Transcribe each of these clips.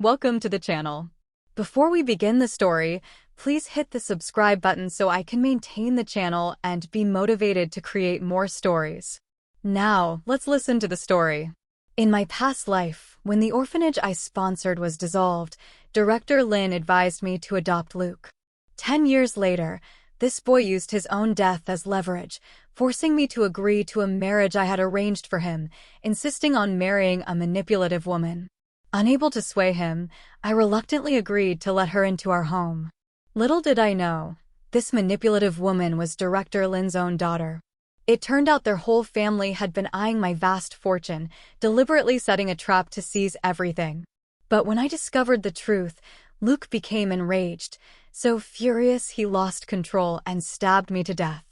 Welcome to the channel. Before we begin the story, please hit the subscribe button so I can maintain the channel and be motivated to create more stories. Now, let's listen to the story. In my past life, when the orphanage I sponsored was dissolved, director Lin advised me to adopt Luke. 10 years later, this boy used his own death as leverage, forcing me to agree to a marriage I had arranged for him, insisting on marrying a manipulative woman. Unable to sway him, I reluctantly agreed to let her into our home. Little did I know, this manipulative woman was Director Lin's own daughter. It turned out their whole family had been eyeing my vast fortune, deliberately setting a trap to seize everything. But when I discovered the truth, Luke became enraged, so furious he lost control and stabbed me to death.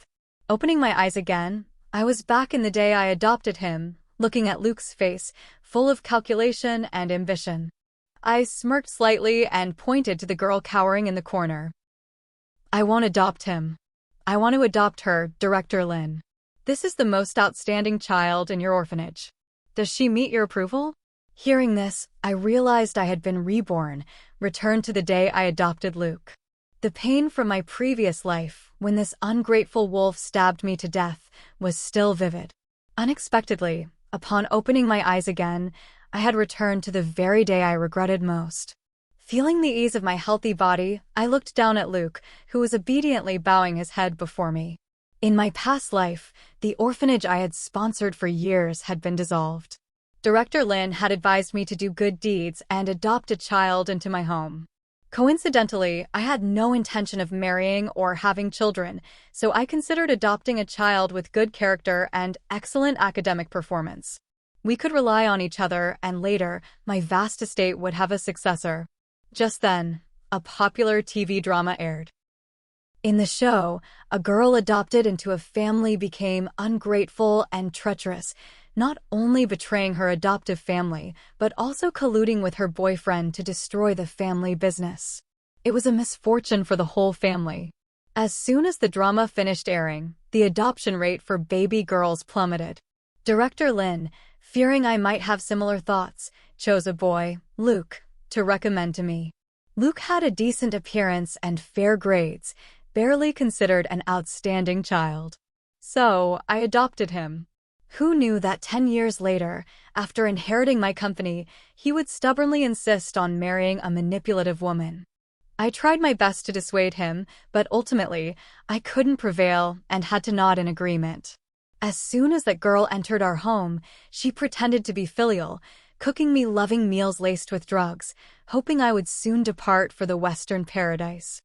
Opening my eyes again, I was back in the day I adopted him, looking at Luke's face, full of calculation and ambition. I smirked slightly and pointed to the girl cowering in the corner. I won't adopt him. I want to adopt her, Director Lin. This is the most outstanding child in your orphanage. Does she meet your approval? Hearing this, I realized I had been reborn, returned to the day I adopted Luke. The pain from my previous life, when this ungrateful wolf stabbed me to death, was still vivid. Unexpectedly, upon opening my eyes again, I had returned to the very day I regretted most. Feeling the ease of my healthy body, I looked down at Luke, who was obediently bowing his head before me. In my past life, the orphanage I had sponsored for years had been dissolved. Director Lin had advised me to do good deeds and adopt a child into my home. Coincidentally, I had no intention of marrying or having children, so I considered adopting a child with good character and excellent academic performance. We could rely on each other, and later, my vast estate would have a successor. Just then, a popular TV drama aired. In the show, a girl adopted into a family became ungrateful and treacherous, not only betraying her adoptive family, but also colluding with her boyfriend to destroy the family business. It was a misfortune for the whole family. As soon as the drama finished airing, the adoption rate for baby girls plummeted. Director Lin, fearing I might have similar thoughts, chose a boy, Luke, to recommend to me. Luke had a decent appearance and fair grades, barely considered an outstanding child. So, I adopted him. Who knew that 10 years later, after inheriting my company, he would stubbornly insist on marrying a manipulative woman? I tried my best to dissuade him, but ultimately, I couldn't prevail and had to nod in agreement. As soon as that girl entered our home, she pretended to be filial, cooking me loving meals laced with drugs, hoping I would soon depart for the Western paradise.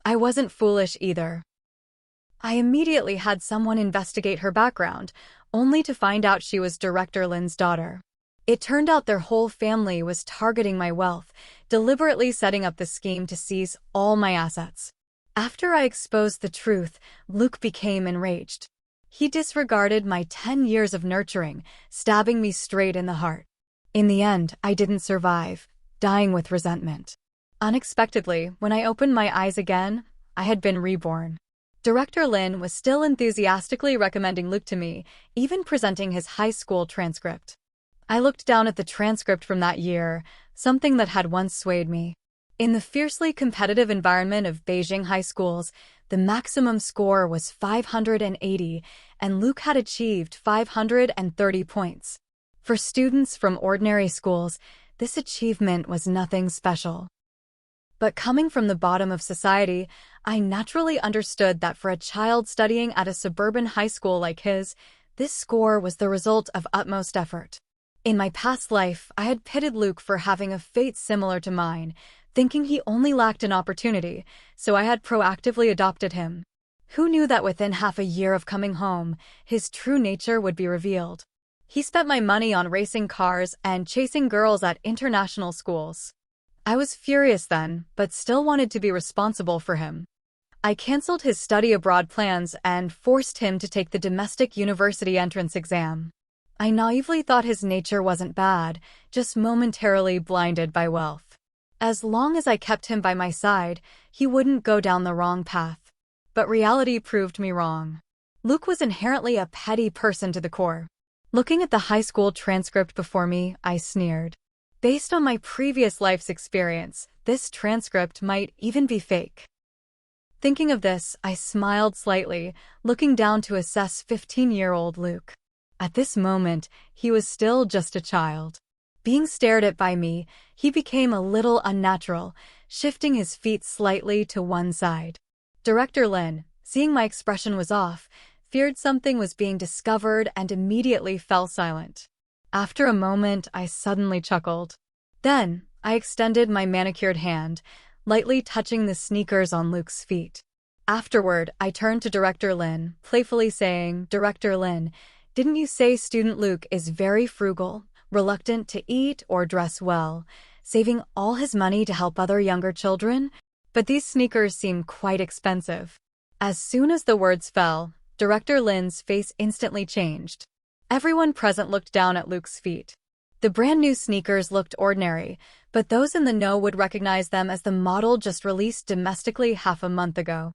I wasn't foolish either. I immediately had someone investigate her background, only to find out she was Director Lin's daughter. It turned out their whole family was targeting my wealth, deliberately setting up the scheme to seize all my assets. After I exposed the truth, Luke became enraged. He disregarded my 10 years of nurturing, stabbing me straight in the heart. In the end, I didn't survive, dying with resentment. Unexpectedly, when I opened my eyes again, I had been reborn. Director Lin was still enthusiastically recommending Luke to me, even presenting his high school transcript. I looked down at the transcript from that year, something that had once swayed me. In the fiercely competitive environment of Beijing high schools, the maximum score was 580, and Luke had achieved 530 points. For students from ordinary schools, this achievement was nothing special. But coming from the bottom of society, I naturally understood that for a child studying at a suburban high school like his, this score was the result of utmost effort. In my past life, I had pitted Luke for having a fate similar to mine, thinking he only lacked an opportunity, so I had proactively adopted him. Who knew that within half a year of coming home, his true nature would be revealed? He spent my money on racing cars and chasing girls at international schools. I was furious then, but still wanted to be responsible for him. I canceled his study abroad plans and forced him to take the domestic university entrance exam. I naively thought his nature wasn't bad, just momentarily blinded by wealth. As long as I kept him by my side, he wouldn't go down the wrong path. But reality proved me wrong. Luke was inherently a petty person to the core. Looking at the high school transcript before me, I sneered. Based on my previous life's experience, this transcript might even be fake. Thinking of this, I smiled slightly, looking down to assess 15-year-old Luke. At this moment, he was still just a child. Being stared at by me, he became a little unnatural, shifting his feet slightly to one side. Director Lin, seeing my expression was off, feared something was being discovered and immediately fell silent. After a moment, I suddenly chuckled. Then, I extended my manicured hand, lightly touching the sneakers on Luke's feet. Afterward, I turned to Director Lin, playfully saying, "Director Lin, didn't you say student Luke is very frugal, reluctant to eat or dress well, saving all his money to help other younger children? But these sneakers seem quite expensive." As soon as the words fell, Director Lin's face instantly changed. Everyone present looked down at Luke's feet. The brand new sneakers looked ordinary, but those in the know would recognize them as the model just released domestically half a month ago.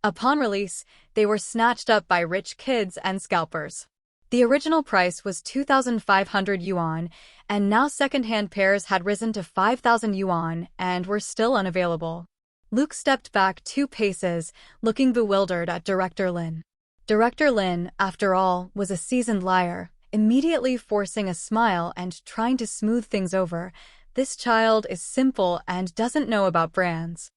Upon release, they were snatched up by rich kids and scalpers. The original price was 2,500 yuan, and now second-hand pairs had risen to 5,000 yuan and were still unavailable. Luke stepped back 2 paces, looking bewildered at Director Lin. Director Lin, after all, was a seasoned liar, immediately forcing a smile and trying to smooth things over. This child is simple and doesn't know about brands.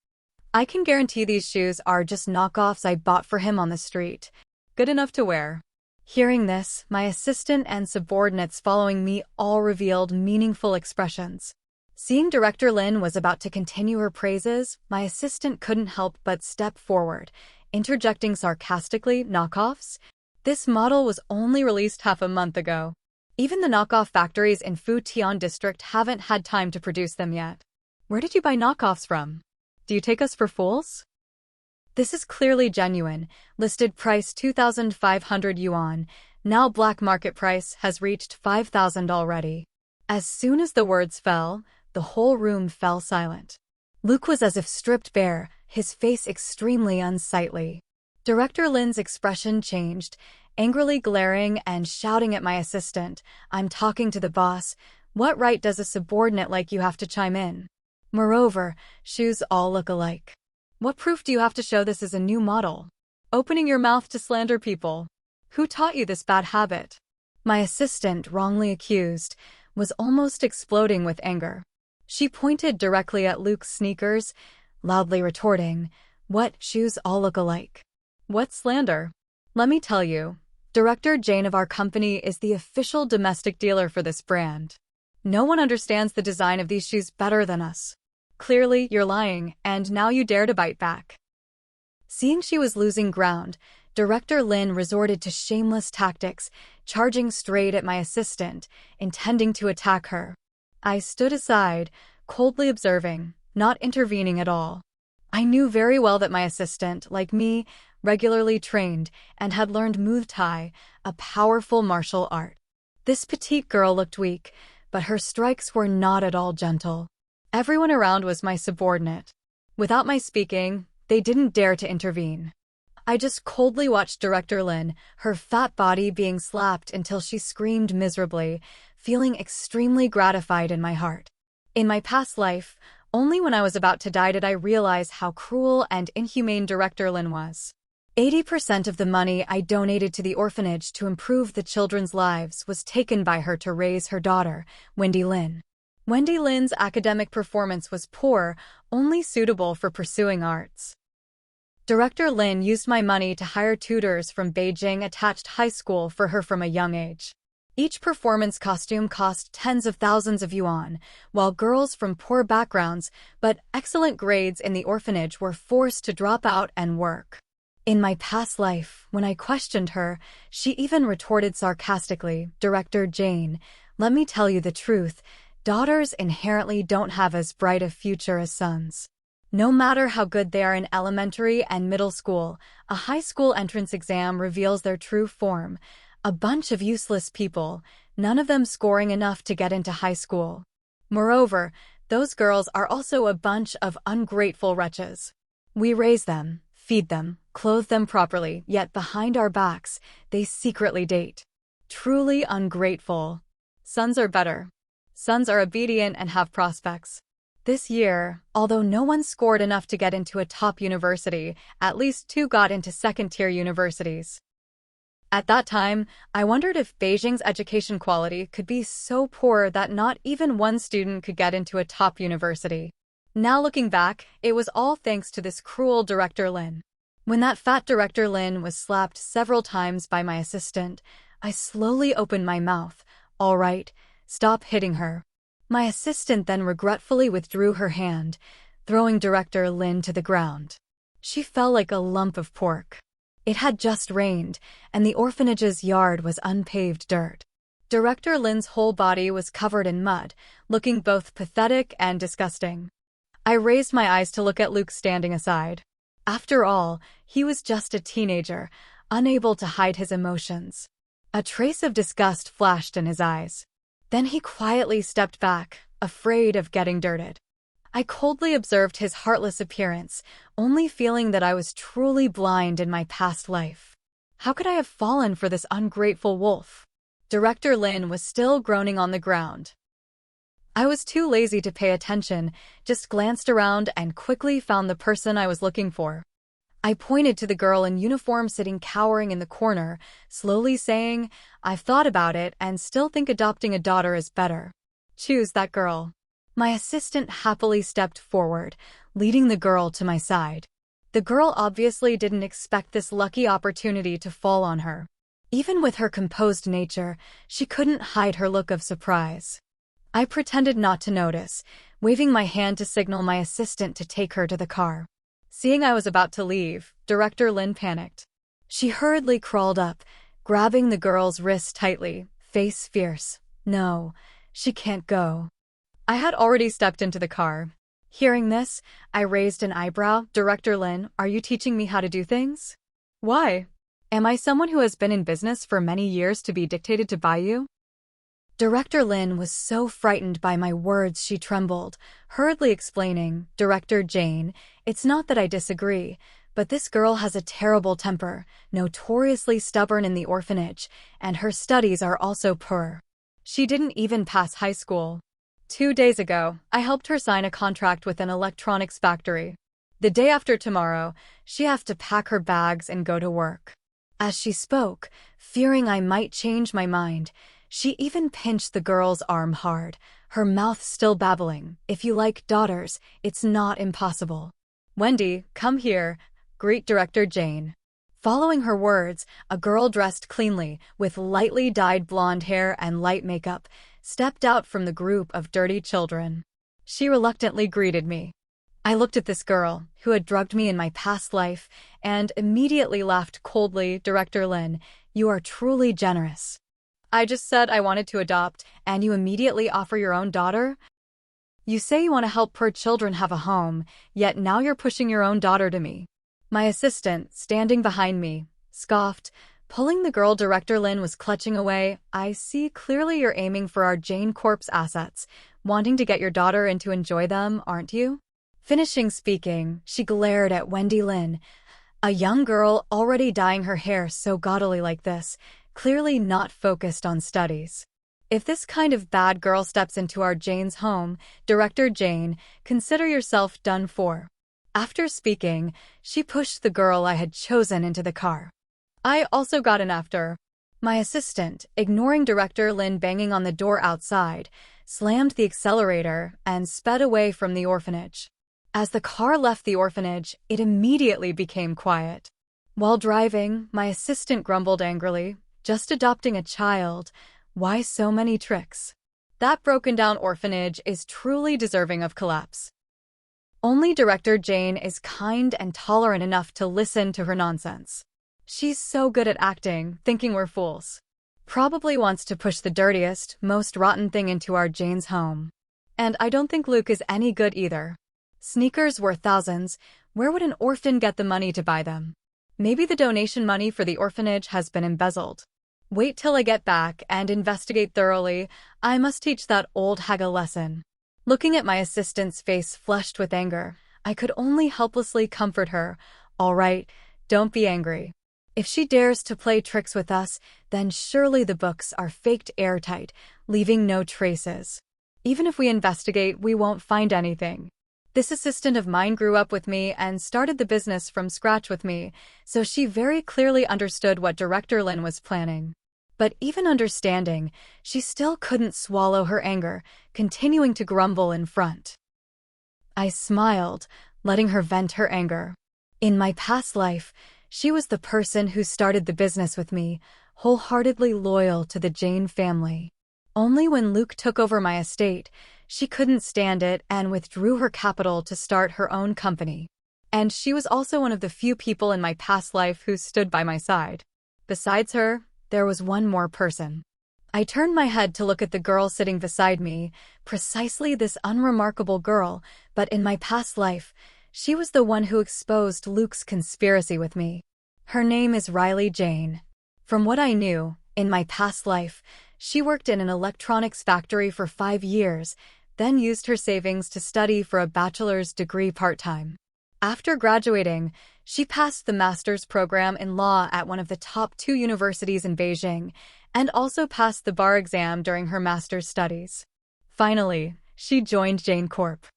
I can guarantee these shoes are just knockoffs I bought for him on the street. Good enough to wear. Hearing this, my assistant and subordinates following me all revealed meaningful expressions. Seeing Director Lin was about to continue her praises, my assistant couldn't help but step forward, interjecting sarcastically, "Knockoffs? This model was only released half a month ago. Even the knockoff factories in Futian district haven't had time to produce them yet. Where did you buy knockoffs from? Do you take us for fools? This is clearly genuine, listed price 2,500 yuan, now black market price has reached 5,000 already." As soon as the words fell, the whole room fell silent. Luke was as if stripped bare, his face extremely unsightly. Director Lin's expression changed, angrily glaring and shouting at my assistant, "I'm talking to the boss. What right does a subordinate like you have to chime in? Moreover, shoes all look alike. What proof do you have to show this is a new model? Opening your mouth to slander people. Who taught you this bad habit?" My assistant, wrongly accused, was almost exploding with anger. She pointed directly at Luke's sneakers, loudly retorting, "What, shoes all look alike? What slander? Let me tell you, Director Jane of our company is the official domestic dealer for this brand. No one understands the design of these shoes better than us. Clearly, you're lying, and now you dare to bite back." Seeing she was losing ground, Director Lin resorted to shameless tactics, charging straight at my assistant, intending to attack her. I stood aside, coldly observing, not intervening at all. I knew very well that my assistant, like me, regularly trained and had learned Muay Thai, a powerful martial art. This petite girl looked weak, but her strikes were not at all gentle. Everyone around was my subordinate. Without my speaking, they didn't dare to intervene. I just coldly watched Director Lin, her fat body being slapped until she screamed miserably, feeling extremely gratified in my heart. In my past life, only when I was about to die did I realize how cruel and inhumane Director Lin was. 80% of the money I donated to the orphanage to improve the children's lives was taken by her to raise her daughter, Wendy Lin. Wendy Lin's academic performance was poor, only suitable for pursuing arts. Director Lin used my money to hire tutors from Beijing Attached High School for her from a young age. Each performance costume cost tens of thousands of yuan, while girls from poor backgrounds but excellent grades in the orphanage were forced to drop out and work. In my past life, when I questioned her, she even retorted sarcastically, "Director Jane, let me tell you the truth. Daughters inherently don't have as bright a future as sons. No matter how good they are in elementary and middle school, a high school entrance exam reveals their true form. A bunch of useless people, none of them scoring enough to get into high school. Moreover, those girls are also a bunch of ungrateful wretches. We raise them, feed them, clothe them properly, yet behind our backs, they secretly date. Truly ungrateful. Sons are better. Sons are obedient and have prospects. This year, although no one scored enough to get into a top university, at least 2 got into second-tier universities. At that time, I wondered if Beijing's education quality could be so poor that not even 1 student could get into a top university. Now looking back, it was all thanks to this cruel Director Lin. When that fat Director Lin was slapped several times by my assistant, I slowly opened my mouth. "All right, stop hitting her." My assistant then regretfully withdrew her hand, throwing Director Lin to the ground. She fell like a lump of pork. It had just rained, and the orphanage's yard was unpaved dirt. Director Lin's whole body was covered in mud, looking both pathetic and disgusting. I raised my eyes to look at Luke standing aside. After all, he was just a teenager, unable to hide his emotions. A trace of disgust flashed in his eyes. Then he quietly stepped back, afraid of getting dirted. I coldly observed his heartless appearance, only feeling that I was truly blind in my past life. How could I have fallen for this ungrateful wolf? Director Lin was still groaning on the ground. I was too lazy to pay attention, just glanced around and quickly found the person I was looking for. I pointed to the girl in uniform sitting cowering in the corner, slowly saying, "I've thought about it and still think adopting a daughter is better. Choose that girl." My assistant happily stepped forward, leading the girl to my side. The girl obviously didn't expect this lucky opportunity to fall on her. Even with her composed nature, she couldn't hide her look of surprise. I pretended not to notice, waving my hand to signal my assistant to take her to the car. Seeing I was about to leave, Director Lin panicked. She hurriedly crawled up, grabbing the girl's wrist tightly, face fierce. "No, she can't go." I had already stepped into the car. Hearing this, I raised an eyebrow. "Director Lin, are you teaching me how to do things? Why? Am I someone who has been in business for many years to be dictated to by you?" Director Lin was so frightened by my words she trembled, hurriedly explaining, "Director Jane, it's not that I disagree, but this girl has a terrible temper, notoriously stubborn in the orphanage, and her studies are also poor. She didn't even pass high school. 2 days ago, I helped her sign a contract with an electronics factory. The day after tomorrow, she has to pack her bags and go to work." As she spoke, fearing I might change my mind, she even pinched the girl's arm hard, her mouth still babbling, "If you like daughters, it's not impossible. Wendy, come here, greet Director Jane." Following her words, a girl dressed cleanly, with lightly dyed blonde hair and light makeup, stepped out from the group of dirty children. She reluctantly greeted me. I looked at this girl, who had drugged me in my past life, and immediately laughed coldly. "Director Lin, you are truly generous. I just said I wanted to adopt, and you immediately offer your own daughter? You say you want to help poor children have a home, yet now you're pushing your own daughter to me." My assistant, standing behind me, scoffed, pulling the girl Director Lin was clutching away. "I see clearly you're aiming for our Jane Corp's assets, wanting to get your daughter in to enjoy them, aren't you?" Finishing speaking, she glared at Wendy Lin, a young girl already dyeing her hair so gaudily like this, clearly not focused on studies. "If this kind of bad girl steps into our Jane's home, Director Jane, consider yourself done for." After speaking, she pushed the girl I had chosen into the car. I also got in after. My assistant, ignoring Director Lin banging on the door outside, slammed the accelerator and sped away from the orphanage. As the car left the orphanage, it immediately became quiet. While driving, my assistant grumbled angrily, "Just adopting a child. Why so many tricks? That broken-down orphanage is truly deserving of collapse." Only Director Jane is kind and tolerant enough to listen to her nonsense. She's so good at acting, thinking we're fools. Probably wants to push the dirtiest, most rotten thing into our Jane's home. And I don't think Luke is any good either. Sneakers worth thousands, where would an orphan get the money to buy them? Maybe the donation money for the orphanage has been embezzled. Wait till I get back and investigate thoroughly. I must teach that old hag a lesson. Looking at my assistant's face flushed with anger, I could only helplessly comfort her. "All right, don't be angry. If she dares to play tricks with us, then surely the books are faked airtight, leaving no traces." Even if we investigate, we won't find anything. This assistant of mine grew up with me and started the business from scratch with me, so she very clearly understood what Director Lin was planning. But even understanding, she still couldn't swallow her anger, continuing to grumble in front. I smiled, letting her vent her anger. In my past life, she was the person who started the business with me, wholeheartedly loyal to the Jane family. Only when Luke took over my estate, she couldn't stand it and withdrew her capital to start her own company. And she was also one of the few people in my past life who stood by my side. Besides her, there was one more person. I turned my head to look at the girl sitting beside me, precisely this unremarkable girl, but in my past life, she was the one who exposed Luke's conspiracy with me. Her name is Riley Jane. From what I knew, in my past life, she worked in an electronics factory for 5 years, then used her savings to study for a bachelor's degree part-time. After graduating, she passed the master's program in law at one of the top 2 universities in Beijing, and also passed the bar exam during her master's studies. Finally, she joined Jane Corp.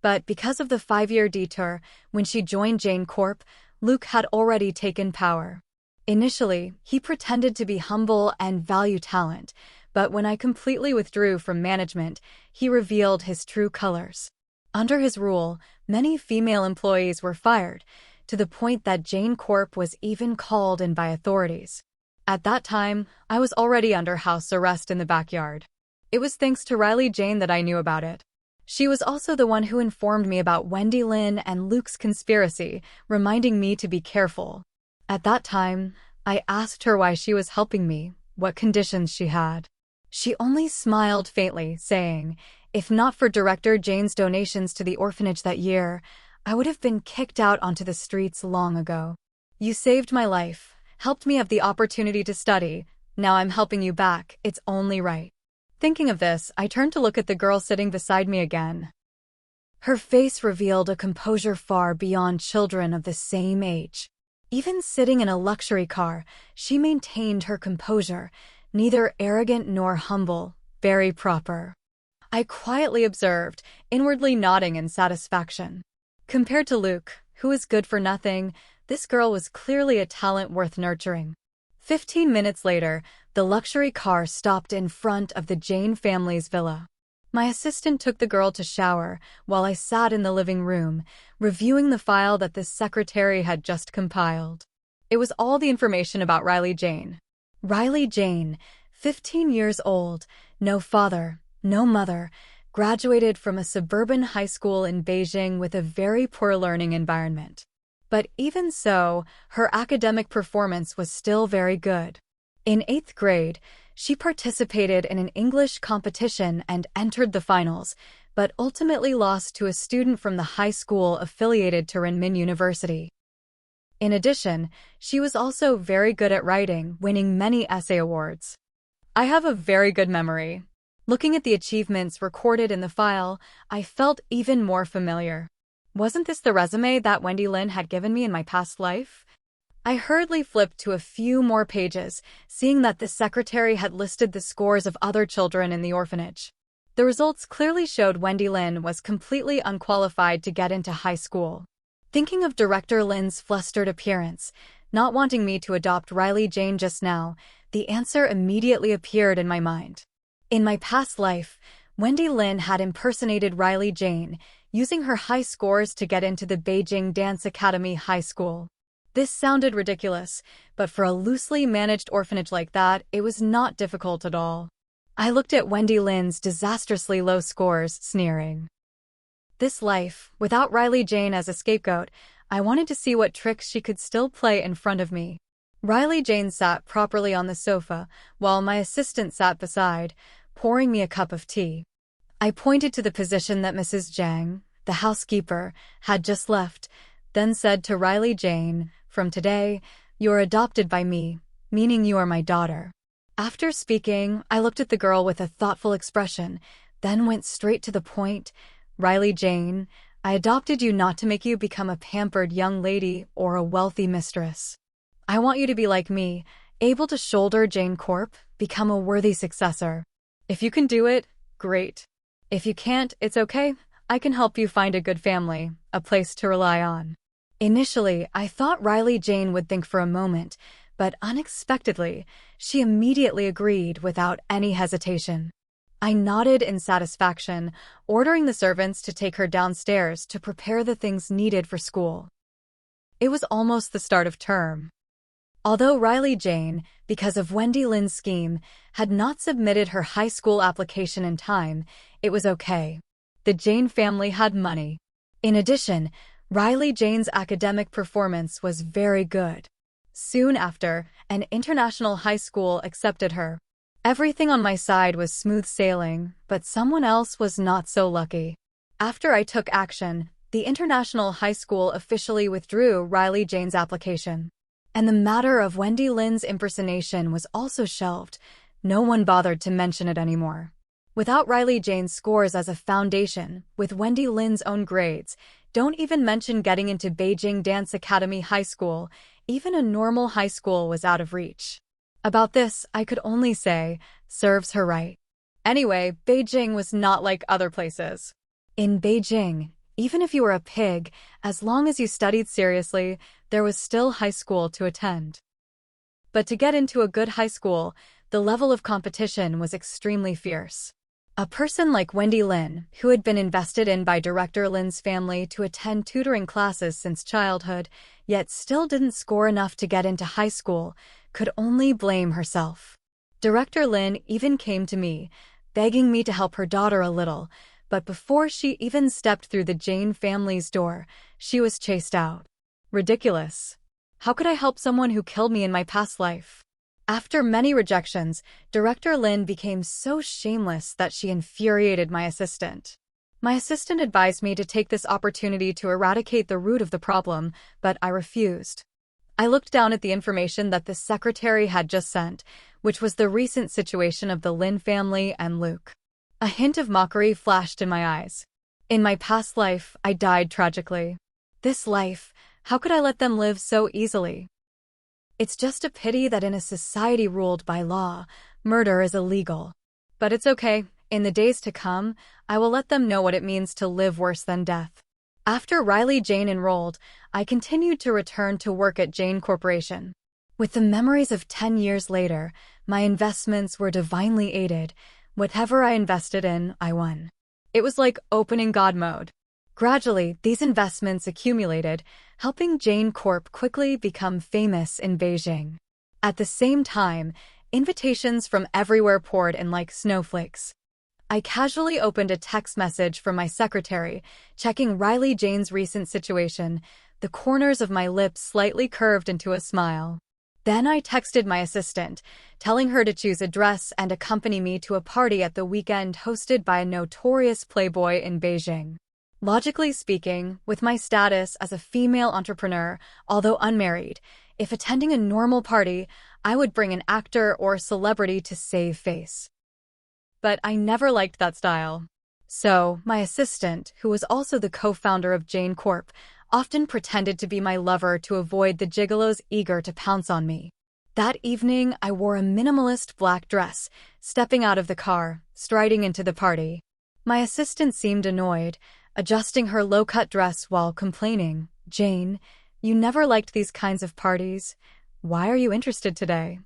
But because of the 5-year detour, when she joined Jane Corp, Luke had already taken power. Initially, he pretended to be humble and value talent, but when I completely withdrew from management, he revealed his true colors. Under his rule, many female employees were fired, to the point that Jane Corp was even called in by authorities. At that time, I was already under house arrest in the backyard. It was thanks to Riley Jane that I knew about it. She was also the one who informed me about Wendy Lin and Luke's conspiracy, reminding me to be careful. At that time, I asked her why she was helping me, what conditions she had. She only smiled faintly, saying, "If not for Director Jane's donations to the orphanage that year, I would have been kicked out onto the streets long ago. You saved my life, helped me have the opportunity to study. Now I'm helping you back, it's only right." Thinking of this, I turned to look at the girl sitting beside me again. Her face revealed a composure far beyond children of the same age. Even sitting in a luxury car, she maintained her composure, neither arrogant nor humble, very proper. I quietly observed, inwardly nodding in satisfaction. Compared to Luke, who was good for nothing, this girl was clearly a talent worth nurturing. 15 minutes later, the luxury car stopped in front of the Jane family's villa. My assistant took the girl to shower, while I sat in the living room, reviewing the file that the secretary had just compiled. It was all the information about Riley Jane. Riley Jane, 15 years old, no father, no mother, graduated from a suburban high school in Beijing with a very poor learning environment. But even so, her academic performance was still very good. In 8th grade, she participated in an English competition and entered the finals, but ultimately lost to a student from the high school affiliated to Renmin University. In addition, she was also very good at writing, winning many essay awards. I have a very good memory. Looking at the achievements recorded in the file, I felt even more familiar. Wasn't this the resume that Wendy Lin had given me in my past life? I hurriedly flipped to a few more pages, seeing that the secretary had listed the scores of other children in the orphanage. The results clearly showed Wendy Lin was completely unqualified to get into high school. Thinking of Director Lin's flustered appearance, not wanting me to adopt Riley Jane just now, the answer immediately appeared in my mind. In my past life, Wendy Lin had impersonated Riley Jane, using her high scores to get into the Beijing Dance Academy High School. This sounded ridiculous, but for a loosely managed orphanage like that, it was not difficult at all. I looked at Wendy Lin's disastrously low scores, sneering. This life, without Riley Jane as a scapegoat, I wanted to see what tricks she could still play in front of me. Riley Jane sat properly on the sofa, while my assistant sat beside, pouring me a cup of tea. I pointed to the position that Mrs. Zhang, the housekeeper, had just left, then said to Riley Jane, "From today, you're adopted by me, meaning you are my daughter." After speaking, I looked at the girl with a thoughtful expression, then went straight to the point. "Riley Jane, I adopted you not to make you become a pampered young lady or a wealthy mistress. I want you to be like me, able to shoulder Jane Corp, become a worthy successor. If you can do it, great. If you can't, it's okay. I can help you find a good family, a place to rely on. Initially, I thought Riley Jane would think for a moment, but unexpectedly, she immediately agreed without any hesitation. I nodded in satisfaction, ordering the servants to take her downstairs to prepare the things needed for school. It was almost the start of term. Although Riley Jane, because of Wendy Lynn's scheme, had not submitted her high school application in time, it was okay. The Jane family had money. In addition, Riley Jane's academic performance was very good. Soon after, an international high school accepted her. Everything on my side was smooth sailing, but someone else was not so lucky. After I took action, the international high school officially withdrew Riley Jane's application. And the matter of Wendy Lynn's impersonation was also shelved. No one bothered to mention it anymore. Without Riley Jane's scores as a foundation, with Wendy Lynn's own grades, don't even mention getting into Beijing Dance Academy High School, even a normal high school was out of reach. About this, I could only say, serves her right. Anyway, Beijing was not like other places. In Beijing, even if you were a pig, as long as you studied seriously, there was still high school to attend. But to get into a good high school, the level of competition was extremely fierce. A person like Wendy Lynn, who had been invested in by Director Lynn's family to attend tutoring classes since childhood, yet still didn't score enough to get into high school, could only blame herself. Director Lynn even came to me, begging me to help her daughter a little, but before she even stepped through the Jane family's door, she was chased out. Ridiculous. How could I help someone who killed me in my past life? After many rejections, Director Lynn became so shameless that she infuriated my assistant. My assistant advised me to take this opportunity to eradicate the root of the problem, but I refused. I looked down at the information that the secretary had just sent, which was the recent situation of the Lynn family and Luke. A hint of mockery flashed in my eyes. In my past life, I died tragically. This life, how could I let them live so easily? It's just a pity that in a society ruled by law, murder is illegal. But it's okay. In the days to come, I will let them know what it means to live worse than death. After Riley Jane enrolled, I continued to return to work at Jane Corporation. With the memories of 10 years later, my investments were divinely aided. Whatever I invested in, I won. It was like opening God mode. Gradually, these investments accumulated, helping Jane Corp quickly become famous in Beijing. At the same time, invitations from everywhere poured in like snowflakes. I casually opened a text message from my secretary, checking Riley Jane's recent situation, the corners of my lips slightly curved into a smile. Then I texted my assistant, telling her to choose a dress and accompany me to a party at the weekend hosted by a notorious playboy in Beijing. Logically speaking, with my status as a female entrepreneur, although unmarried, if attending a normal party, I would bring an actor or celebrity to save face. But I never liked that style. So, my assistant, who was also the co-founder of Jane Corp, often pretended to be my lover to avoid the gigolos eager to pounce on me. That evening, I wore a minimalist black dress, stepping out of the car, striding into the party. My assistant seemed annoyed, adjusting her low-cut dress while complaining, "Jane, you never liked these kinds of parties. Why are you interested today?"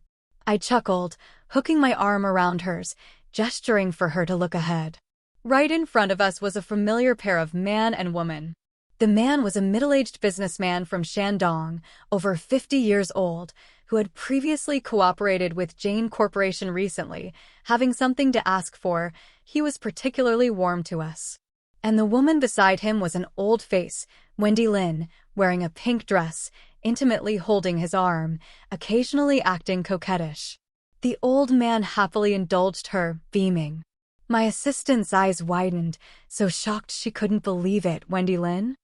I chuckled, hooking my arm around hers, gesturing for her to look ahead. Right in front of us was a familiar pair of man and woman. The man was a middle-aged businessman from Shandong, over 50 years old, who had previously cooperated with Jane Corporation recently, having something to ask for. He was particularly warm to us. And the woman beside him was an old face, Wendy Lynn, wearing a pink dress, intimately holding his arm, occasionally acting coquettish. The old man happily indulged her, beaming. My assistant's eyes widened, so shocked she couldn't believe it. Wendy Lynn?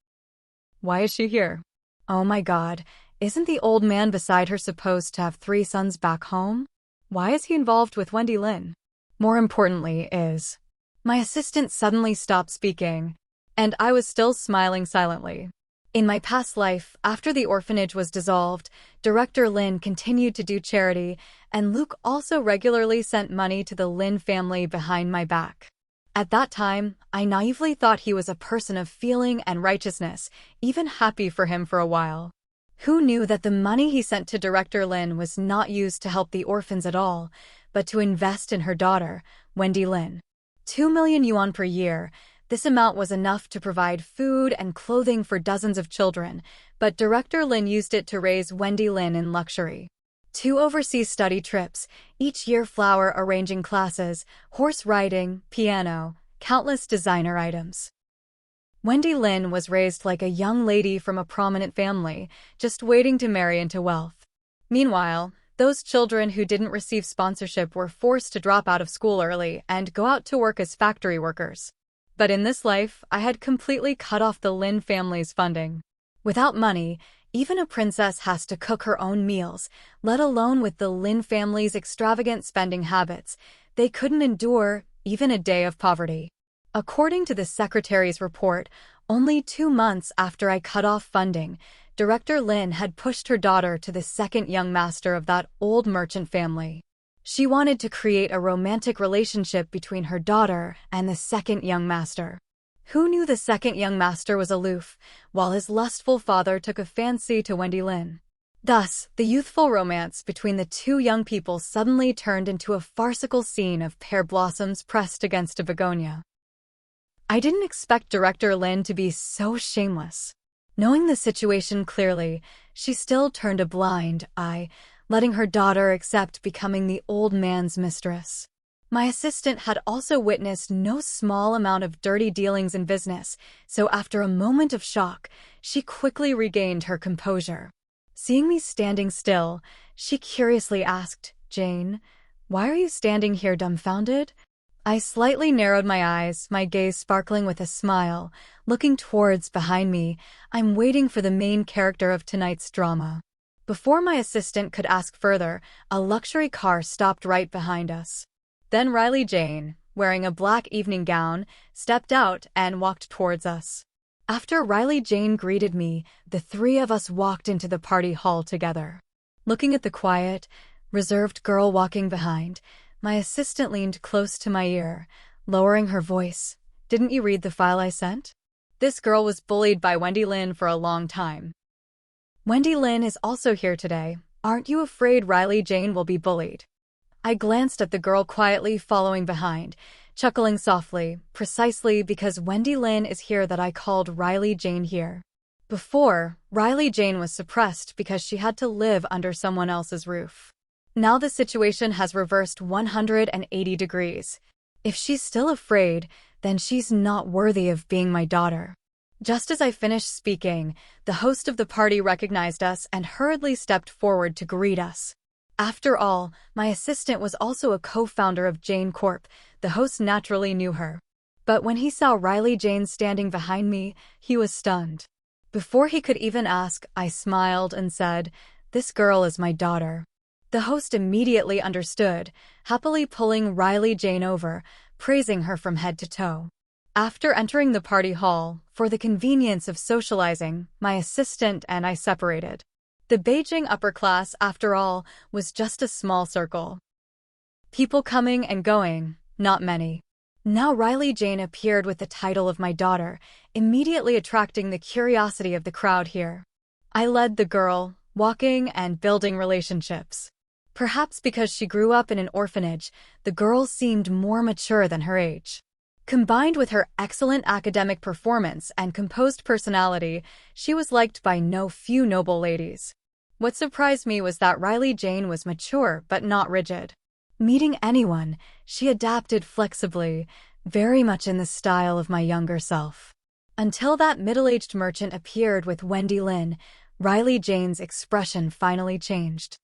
Why is she here? Oh my God, isn't the old man beside her supposed to have 3 sons back home? Why is he involved with Wendy Lynn? More importantly is... My assistant suddenly stopped speaking, and I was still smiling silently. In my past life, after the orphanage was dissolved, Director Lynn continued to do charity, and Luke also regularly sent money to the Lynn family behind my back. At that time, I naively thought he was a person of feeling and righteousness, even happy for him for a while. Who knew that the money he sent to Director Lin was not used to help the orphans at all, but to invest in her daughter, Wendy Lin. 2 million yuan per year. This amount was enough to provide food and clothing for dozens of children, but Director Lin used it to raise Wendy Lin in luxury. 2 overseas study trips, each year flower arranging classes, horse riding, piano, countless designer items. Wendy Lin was raised like a young lady from a prominent family, just waiting to marry into wealth. Meanwhile, those children who didn't receive sponsorship were forced to drop out of school early and go out to work as factory workers. But in this life, I had completely cut off the Lin family's funding. Without money, even a princess has to cook her own meals, let alone with the Lin family's extravagant spending habits. They couldn't endure even a day of poverty. According to the secretary's report, only 2 months after I cut off funding, Director Lin had pushed her daughter to the second young master of that old merchant family. She wanted to create a romantic relationship between her daughter and the second young master. Who knew the second young master was aloof, while his lustful father took a fancy to Wendy Lin? Thus, the youthful romance between the 2 young people suddenly turned into a farcical scene of pear blossoms pressed against a begonia. I didn't expect Director Lin to be so shameless. Knowing the situation clearly, she still turned a blind eye, letting her daughter accept becoming the old man's mistress. My assistant had also witnessed no small amount of dirty dealings in business, so after a moment of shock, she quickly regained her composure. Seeing me standing still, she curiously asked, "Jane, why are you standing here dumbfounded?" I slightly narrowed my eyes, my gaze sparkling with a smile, looking towards behind me. I'm waiting for the main character of tonight's drama. Before my assistant could ask further, a luxury car stopped right behind us. Then Riley Jane, wearing a black evening gown, stepped out and walked towards us. After Riley Jane greeted me, the 3 of us walked into the party hall together. Looking at the quiet, reserved girl walking behind, my assistant leaned close to my ear, lowering her voice. "Didn't you read the file I sent? This girl was bullied by Wendy Lin for a long time. Wendy Lin is also here today. Aren't you afraid Riley Jane will be bullied?" I glanced at the girl quietly following behind, chuckling softly, precisely because Wendy Lin is here that I called Riley Jane here. Before, Riley Jane was suppressed because she had to live under someone else's roof. Now the situation has reversed 180 degrees. If she's still afraid, then she's not worthy of being my daughter. Just as I finished speaking, the host of the party recognized us and hurriedly stepped forward to greet us. After all, my assistant was also a co-founder of Jane Corp. The host naturally knew her. But when he saw Riley Jane standing behind me, he was stunned. Before he could even ask, I smiled and said, "This girl is my daughter." The host immediately understood, happily pulling Riley Jane over, praising her from head to toe. After entering the party hall, for the convenience of socializing, my assistant and I separated. The Beijing upper class, after all, was just a small circle. People coming and going, not many. Now Riley Jane appeared with the title of my daughter, immediately attracting the curiosity of the crowd here. I led the girl, walking and building relationships. Perhaps because she grew up in an orphanage, the girl seemed more mature than her age. Combined with her excellent academic performance and composed personality, she was liked by no few noble ladies. What surprised me was that Riley Jane was mature but not rigid. Meeting anyone, she adapted flexibly, very much in the style of my younger self. Until that middle-aged merchant appeared with Wendy Lin, Riley Jane's expression finally changed.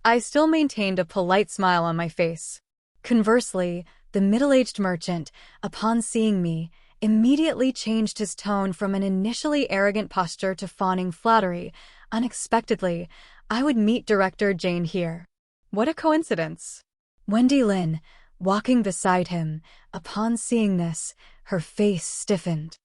I still maintained a polite smile on my face. Conversely, the middle-aged merchant, upon seeing me, immediately changed his tone from an initially arrogant posture to fawning flattery. Unexpectedly, I would meet Director Jane here. What a coincidence! Wendy Lin, walking beside him, upon seeing this, her face stiffened.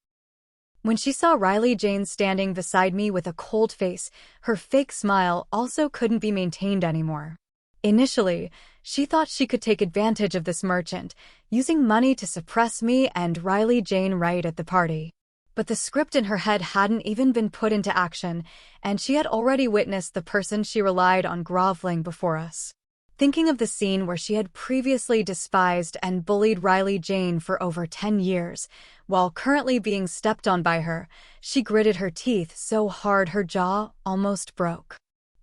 When she saw Riley Jane standing beside me with a cold face, her fake smile also couldn't be maintained anymore. Initially, she thought she could take advantage of this merchant, using money to suppress me and Riley Jane right at the party. But the script in her head hadn't even been put into action, and she had already witnessed the person she relied on groveling before us. Thinking of the scene where she had previously despised and bullied Riley Jane for over 10 years, while currently being stepped on by her, she gritted her teeth so hard her jaw almost broke.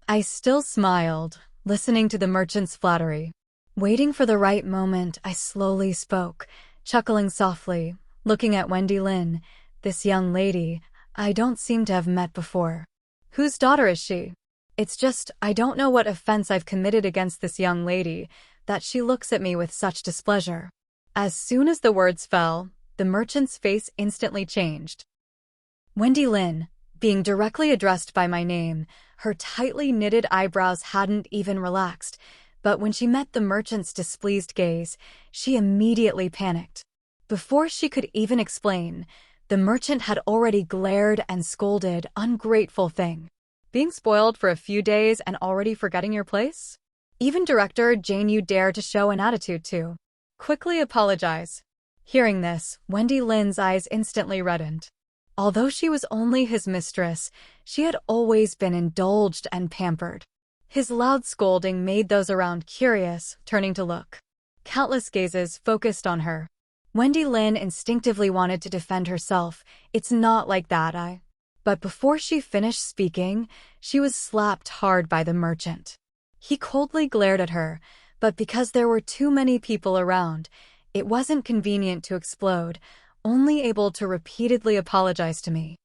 I still smiled, listening to the merchant's flattery. Waiting for the right moment, I slowly spoke, chuckling softly, looking at Wendy Lin, this young lady I don't seem to have met before. Whose daughter is she? It's just, I don't know what offense I've committed against this young lady, that she looks at me with such displeasure. As soon as the words fell, the merchant's face instantly changed. Wendy Lin, being directly addressed by my name, her tightly knitted eyebrows hadn't even relaxed, but when she met the merchant's displeased gaze, she immediately panicked. Before she could even explain, the merchant had already glared and scolded, "Ungrateful thing. Being spoiled for a few days and already forgetting your place? Even director Jane you dare to show an attitude to. Quickly apologize." Hearing this, Wendy Lin's eyes instantly reddened. Although she was only his mistress, she had always been indulged and pampered. His loud scolding made those around curious, turning to look. Countless gazes focused on her. Wendy Lin instinctively wanted to defend herself. "It's not like that, But before she finished speaking, she was slapped hard by the merchant. He coldly glared at her, but because there were too many people around, it wasn't convenient to explode, only able to repeatedly apologize to me.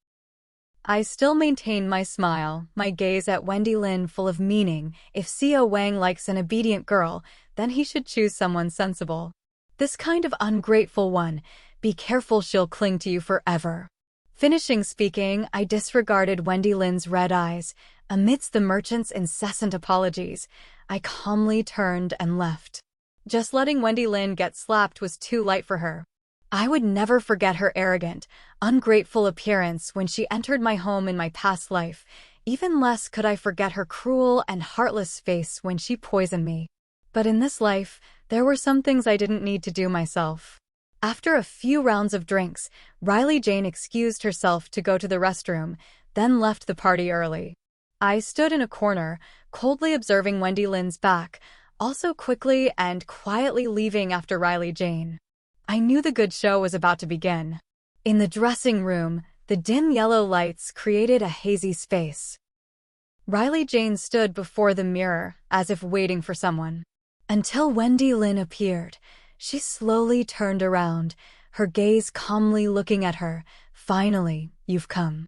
I still maintained my smile, my gaze at Wendy Lin full of meaning. If Xiao Wang likes an obedient girl, then he should choose someone sensible. This kind of ungrateful one, be careful, she'll cling to you forever. Finishing speaking, I disregarded Wendy Lin's red eyes. Amidst the merchant's incessant apologies, I calmly turned and left. Just letting Wendy Lin get slapped was too light for her. I would never forget her arrogant, ungrateful appearance when she entered my home in my past life. Even less could I forget her cruel and heartless face when she poisoned me. But in this life, there were some things I didn't need to do myself. After a few rounds of drinks, Riley Jane excused herself to go to the restroom, then left the party early. I stood in a corner, coldly observing Wendy Lin's back, also quickly and quietly leaving after Riley Jane. I knew the good show was about to begin. In the dressing room, the dim yellow lights created a hazy space. Riley Jane stood before the mirror, as if waiting for someone. Until Wendy Lin appeared, she slowly turned around, her gaze calmly looking at her. "Finally, you've come.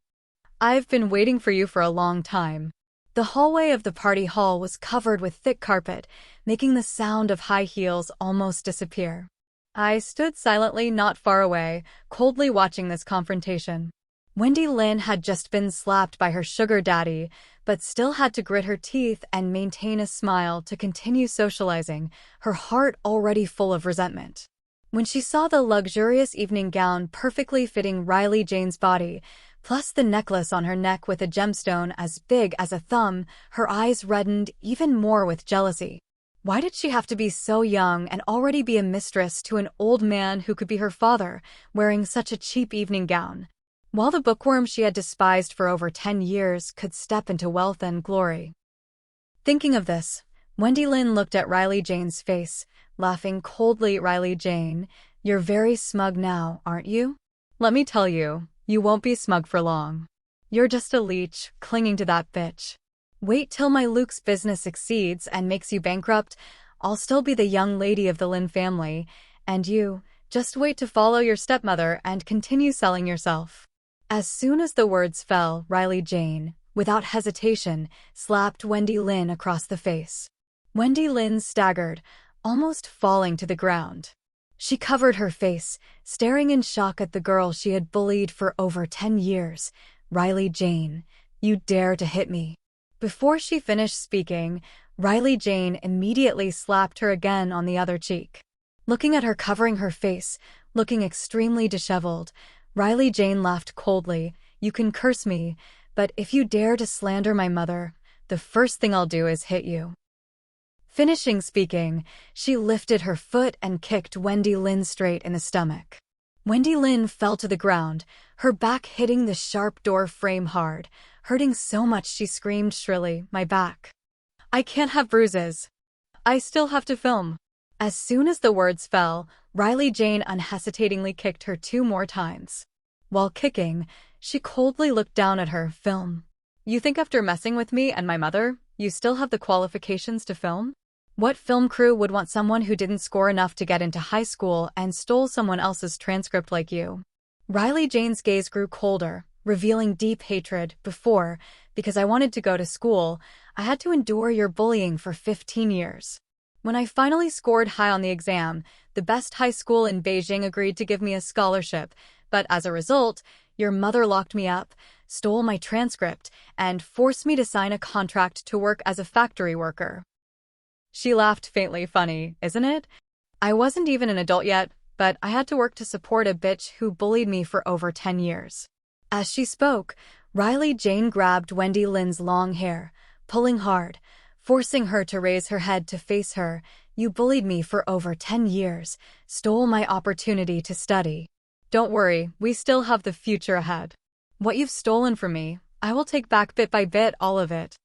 I've been waiting for you for a long time." The hallway of the party hall was covered with thick carpet, making the sound of high heels almost disappear. I stood silently not far away, coldly watching this confrontation. Wendy Lin had just been slapped by her sugar daddy, but still had to grit her teeth and maintain a smile to continue socializing, her heart already full of resentment. When she saw the luxurious evening gown perfectly fitting Riley Jane's body, plus the necklace on her neck with a gemstone as big as a thumb, her eyes reddened even more with jealousy. Why did she have to be so young and already be a mistress to an old man who could be her father, wearing such a cheap evening gown? While the bookworm she had despised for over 10 years could step into wealth and glory. Thinking of this, Wendy Lin looked at Riley Jane's face, laughing coldly. "Riley Jane, you're very smug now, aren't you? Let me tell you, you won't be smug for long. You're just a leech, clinging to that bitch. Wait till my Luke's business succeeds and makes you bankrupt. I'll still be the young lady of the Lin family, and you, just wait to follow your stepmother and continue selling yourself." As soon as the words fell, Riley Jane, without hesitation, slapped Wendy Lin across the face. Wendy Lin staggered, almost falling to the ground. She covered her face, staring in shock at the girl she had bullied for over 10 years. "Riley Jane, you dare to hit me." Before she finished speaking, Riley Jane immediately slapped her again on the other cheek. Looking at her covering her face, looking extremely disheveled, Riley Jane laughed coldly. "You can curse me, but if you dare to slander my mother, the first thing I'll do is hit you." Finishing speaking, she lifted her foot and kicked Wendy Lin straight in the stomach. Wendy Lin fell to the ground, her back hitting the sharp door frame hard, hurting so much she screamed shrilly, "My back. I can't have bruises. I still have to film." As soon as the words fell, Riley Jane unhesitatingly kicked her 2 more times. While kicking, she coldly looked down at her. "Film? You think after messing with me and my mother, you still have the qualifications to film? What film crew would want someone who didn't score enough to get into high school and stole someone else's transcript like you?" Riley Jane's gaze grew colder, revealing deep hatred. "Before, because I wanted to go to school, I had to endure your bullying for 15 years. When I finally scored high on the exam, the best high school in Beijing agreed to give me a scholarship, but as a result, your mother locked me up, stole my transcript, and forced me to sign a contract to work as a factory worker." She laughed faintly. "Funny, isn't it? I wasn't even an adult yet, but I had to work to support a bitch who bullied me for over 10 years. As she spoke, Riley Jane grabbed Wendy Lin's long hair, pulling hard, forcing her to raise her head to face her. "You bullied me for over 10 years, stole my opportunity to study. Don't worry, we still have the future ahead. What you've stolen from me, I will take back bit by bit, all of it."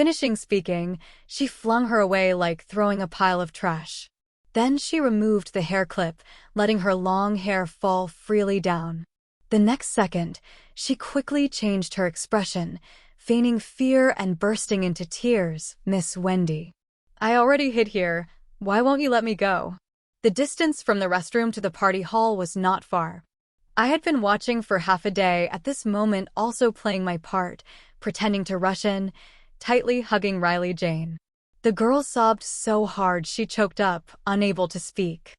Finishing speaking, she flung her away like throwing a pile of trash. Then she removed the hair clip, letting her long hair fall freely down. The next second, she quickly changed her expression, feigning fear and bursting into tears. "Miss Wendy, I already hid here. Why won't you let me go?" The distance from the restroom to the party hall was not far. I had been watching for half a day, at this moment also playing my part, pretending to rush in, tightly hugging Riley Jane. The girl sobbed so hard she choked up, unable to speak.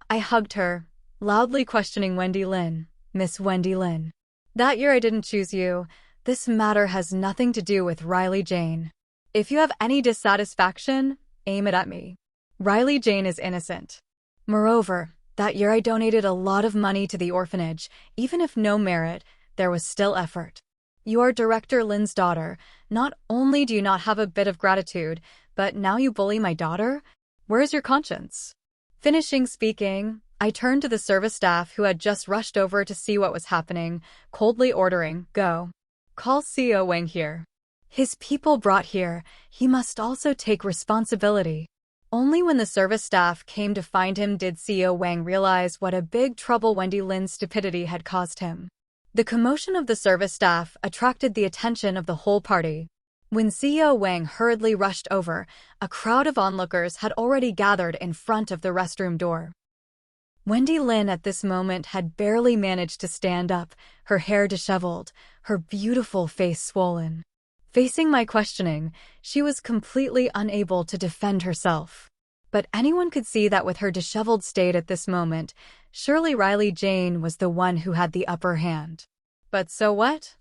I hugged her, loudly questioning Wendy Lin. "Miss Wendy Lin, that year I didn't choose you. This matter has nothing to do with Riley Jane. If you have any dissatisfaction, aim it at me. Riley Jane is innocent. Moreover, that year I donated a lot of money to the orphanage. Even if no merit, there was still effort. You are Director Lin's daughter. Not only do you not have a bit of gratitude, but now you bully my daughter? Where is your conscience?" Finishing speaking, I turned to the service staff who had just rushed over to see what was happening, coldly ordering, "Go. Call CEO Wang here. His people brought here, he must also take responsibility." Only when the service staff came to find him did CEO Wang realize what a big trouble Wendy Lin's stupidity had caused him. The commotion of the service staff attracted the attention of the whole party. When CEO Wang hurriedly rushed over, a crowd of onlookers had already gathered in front of the restroom door. Wendy Lin at this moment had barely managed to stand up, her hair disheveled, her beautiful face swollen. Facing my questioning, she was completely unable to defend herself. But anyone could see that with her disheveled state at this moment, surely Riley Jane was the one who had the upper hand. But so what?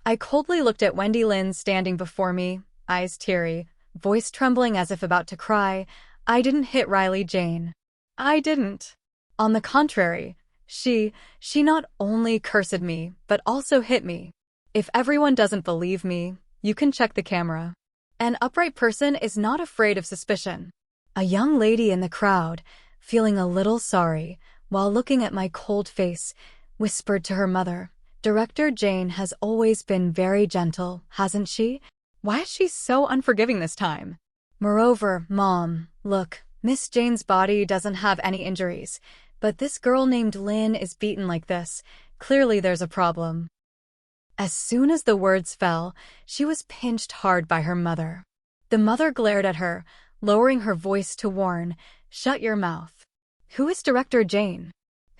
I coldly looked at Wendy Lin standing before me, eyes teary, voice trembling as if about to cry. "I didn't hit Riley Jane. I didn't. On the contrary, she not only cursed me, but also hit me. If everyone doesn't believe me, you can check the camera. An upright person is not afraid of suspicion." A young lady in the crowd, feeling a little sorry, while looking at my cold face, whispered to her mother, "Director Jane has always been very gentle, hasn't she? Why is she so unforgiving this time? Moreover, Mom, look, Miss Jane's body doesn't have any injuries, but this girl named Lin is beaten like this. Clearly there's a problem." As soon as the words fell, she was pinched hard by her mother. The mother glared at her, lowering her voice to warn, "Shut your mouth. Who is Director Jane?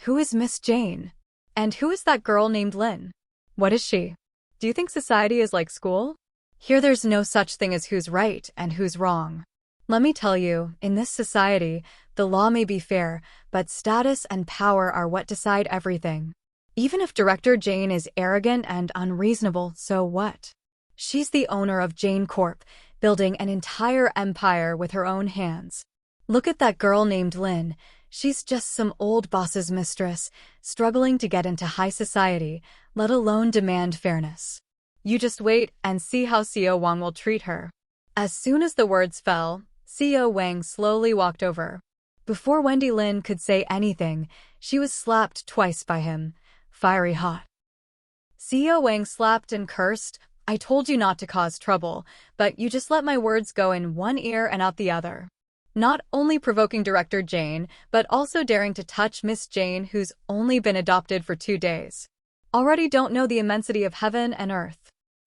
Who is Miss Jane? And who is that girl named Lin? What is she? Do you think society is like school? Here there's no such thing as who's right and who's wrong. Let me tell you, in this society, the law may be fair, but status and power are what decide everything. Even if Director Jane is arrogant and unreasonable, so what? She's the owner of Jane Corp, building an entire empire with her own hands. Look at that girl named Lin. She's just some old boss's mistress, struggling to get into high society, let alone demand fairness. You just wait and see how CEO Wang will treat her." As soon as the words fell, CEO Wang slowly walked over. Before Wendy Lin could say anything, she was slapped twice by him. Fiery hot. CEO Wang slapped and cursed. I told you not to cause trouble, but you just let my words go in one ear and out the other. Not only provoking Director Jane, but also daring to touch Miss Jane, who's only been adopted for 2 days. Already don't know the immensity of heaven and earth.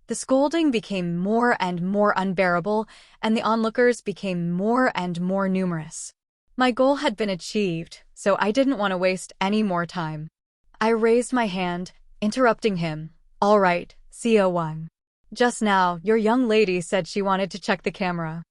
The scolding became more and more unbearable, and the onlookers became more and more numerous. My goal had been achieved, so I didn't want to waste any more time. I raised my hand, interrupting him. All right, CEO Wang. Just now, your young lady said she wanted to check the camera.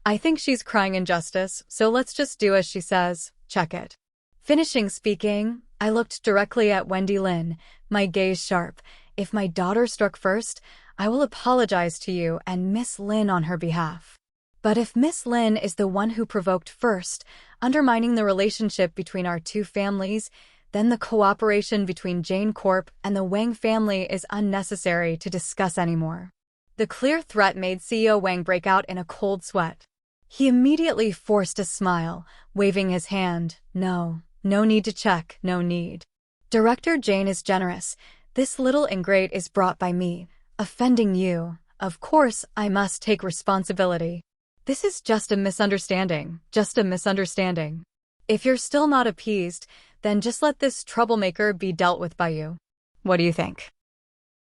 I think she's crying injustice, so let's just do as she says, check it. Finishing speaking, I looked directly at Wendy Lin, my gaze sharp. If my daughter struck first, I will apologize to you and Miss Lin on her behalf. But if Miss Lin is the one who provoked first, undermining the relationship between our two families, then the cooperation between Jane Corp and the Wang family is unnecessary to discuss anymore. The clear threat made CEO Wang break out in a cold sweat. He immediately forced a smile, waving his hand. No need to check, no need. Director Jane is generous. This little ingrate is brought by me, offending you. Of course, I must take responsibility. This is just a misunderstanding, If you're still not appeased, then just let this troublemaker be dealt with by you. What do you think?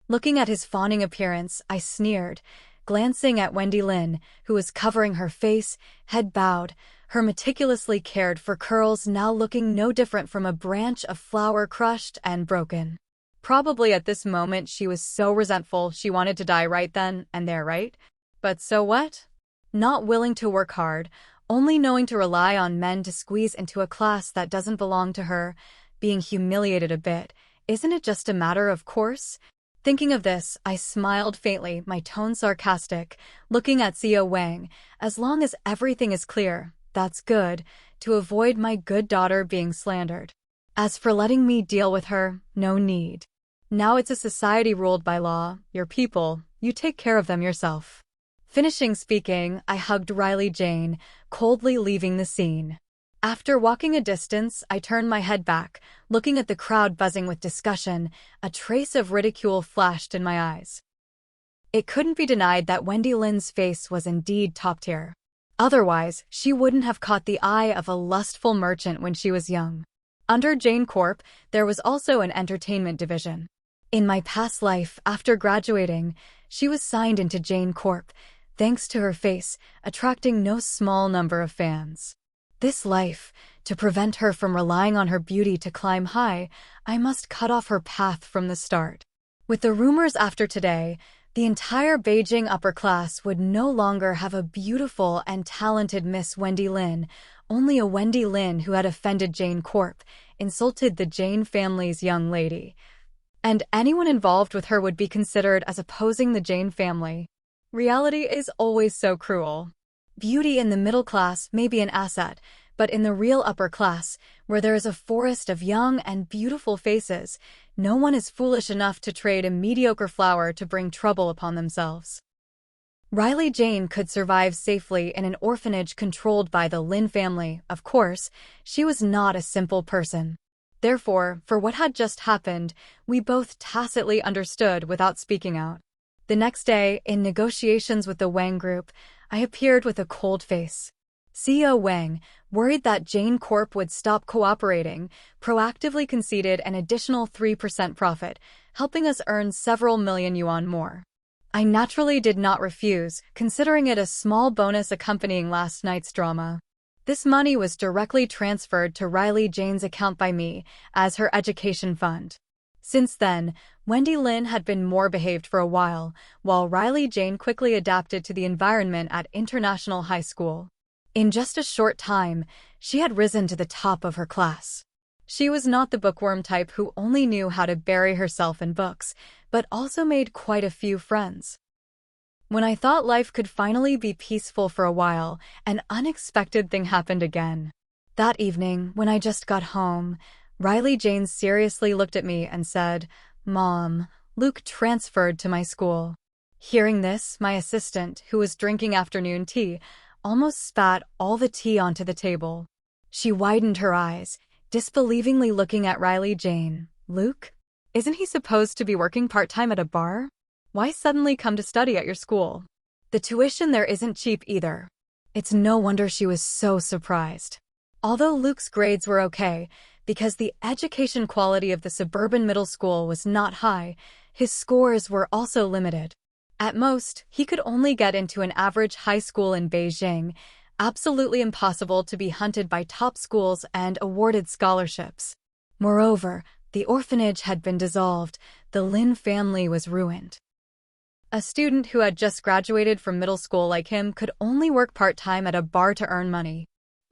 Looking at his fawning appearance, I sneered, glancing at Wendy Lin, who was covering her face, head bowed, her meticulously cared for curls now looking no different from a branch of flower crushed and broken. Probably at this moment she was so resentful she wanted to die right then and there, right? But so what? Not willing to work hard, only knowing to rely on men to squeeze into a class that doesn't belong to her, being humiliated a bit. Isn't it just a matter of course? Thinking of this, I smiled faintly, my tone sarcastic, looking at CEO Wang. As long as everything is clear, that's good, to avoid my good daughter being slandered. As for letting me deal with her, no need. Now it's a society ruled by law, your people, you take care of them yourself. Finishing speaking, I hugged Riley Jane, coldly leaving the scene. After walking a distance, I turned my head back, looking at the crowd buzzing with discussion. A trace of ridicule flashed in my eyes. It couldn't be denied that Wendy Lin's face was indeed top tier. Otherwise, she wouldn't have caught the eye of a lustful merchant when she was young. Under Jane Corp, there was also an entertainment division. In my past life, after graduating, she was signed into Jane Corp, thanks to her face, attracting no small number of fans. This life, to prevent her from relying on her beauty to climb high, I must cut off her path from the start. With the rumors after today, the entire Beijing upper class would no longer have a beautiful and talented Miss Wendy Lin, only a Wendy Lin who had offended Jane Corp, insulted the Jane family's young lady. And anyone involved with her would be considered as opposing the Jane family. Reality is always so cruel. Beauty in the middle class may be an asset, but in the real upper class, where there is a forest of young and beautiful faces, no one is foolish enough to trade a mediocre flower to bring trouble upon themselves. Riley Jane could survive safely in an orphanage controlled by the Lin family. Of course, she was not a simple person. Therefore, for what had just happened, we both tacitly understood without speaking out. The next day, in negotiations with the Wang Group, I appeared with a cold face. CEO Wang, worried that Jane Corp would stop cooperating, proactively conceded an additional 3% profit, helping us earn several million yuan more. I naturally did not refuse, considering it a small bonus accompanying last night's drama. This money was directly transferred to Riley Jane's account by me as her education fund. Since then, Wendy Lin had been more behaved for a while Riley Jane quickly adapted to the environment at International High School. In just a short time, she had risen to the top of her class. She was not the bookworm type who only knew how to bury herself in books, but also made quite a few friends. When I thought life could finally be peaceful for a while, an unexpected thing happened again. That evening, when I just got home, Riley Jane seriously looked at me and said, "Mom, Luke transferred to my school." Hearing this, my assistant, who was drinking afternoon tea, almost spat all the tea onto the table. She widened her eyes, disbelievingly looking at Riley Jane. "Luke? Isn't he supposed to be working part-time at a bar? Why suddenly come to study at your school? The tuition there isn't cheap either." It's no wonder she was so surprised. Although Luke's grades were okay, because the education quality of the suburban middle school was not high, his scores were also limited. At most, he could only get into an average high school in Beijing, absolutely impossible to be hunted by top schools and awarded scholarships. Moreover, the orphanage had been dissolved, the Lin family was ruined. A student who had just graduated from middle school like him could only work part-time at a bar to earn money.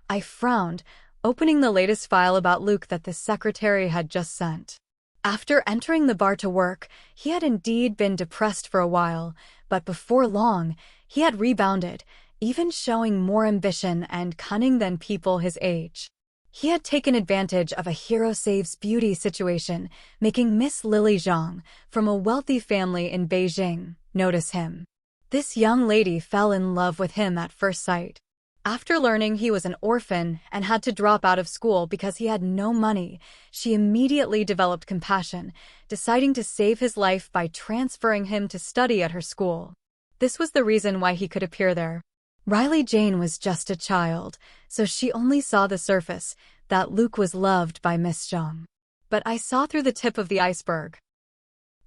I frowned, opening the latest file about Luke that the secretary had just sent. After entering the bar to work, he had indeed been depressed for a while, but before long, he had rebounded, even showing more ambition and cunning than people his age. He had taken advantage of a hero saves beauty situation, making Miss Lily Zhang, from a wealthy family in Beijing, notice him. This young lady fell in love with him at first sight. After learning he was an orphan and had to drop out of school because he had no money, she immediately developed compassion, deciding to save his life by transferring him to study at her school. This was the reason why he could appear there. Riley Jane was just a child, so she only saw the surface, that Luke was loved by Miss Zhang. But I saw through the tip of the iceberg.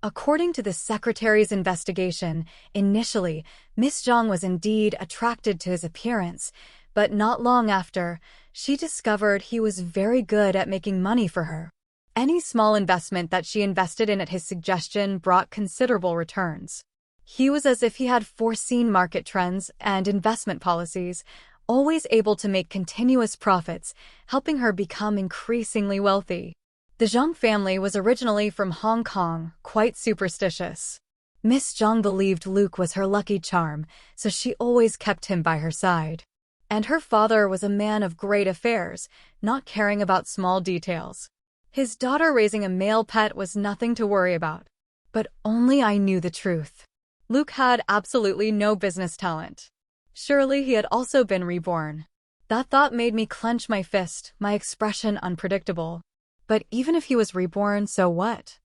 According to the secretary's investigation, initially, Miss Zhang was indeed attracted to his appearance, but not long after, she discovered he was very good at making money for her. Any small investment that she invested in at his suggestion brought considerable returns. He was as if he had foreseen market trends and investment policies, always able to make continuous profits, helping her become increasingly wealthy. The Zhang family was originally from Hong Kong, quite superstitious. Miss Zhang believed Luke was her lucky charm, so she always kept him by her side. And her father was a man of great affairs, not caring about small details. His daughter raising a male pet was nothing to worry about. But only I knew the truth. Luke had absolutely no business talent. Surely he had also been reborn. That thought made me clench my fist, my expression unpredictable. But even if he was reborn, so what?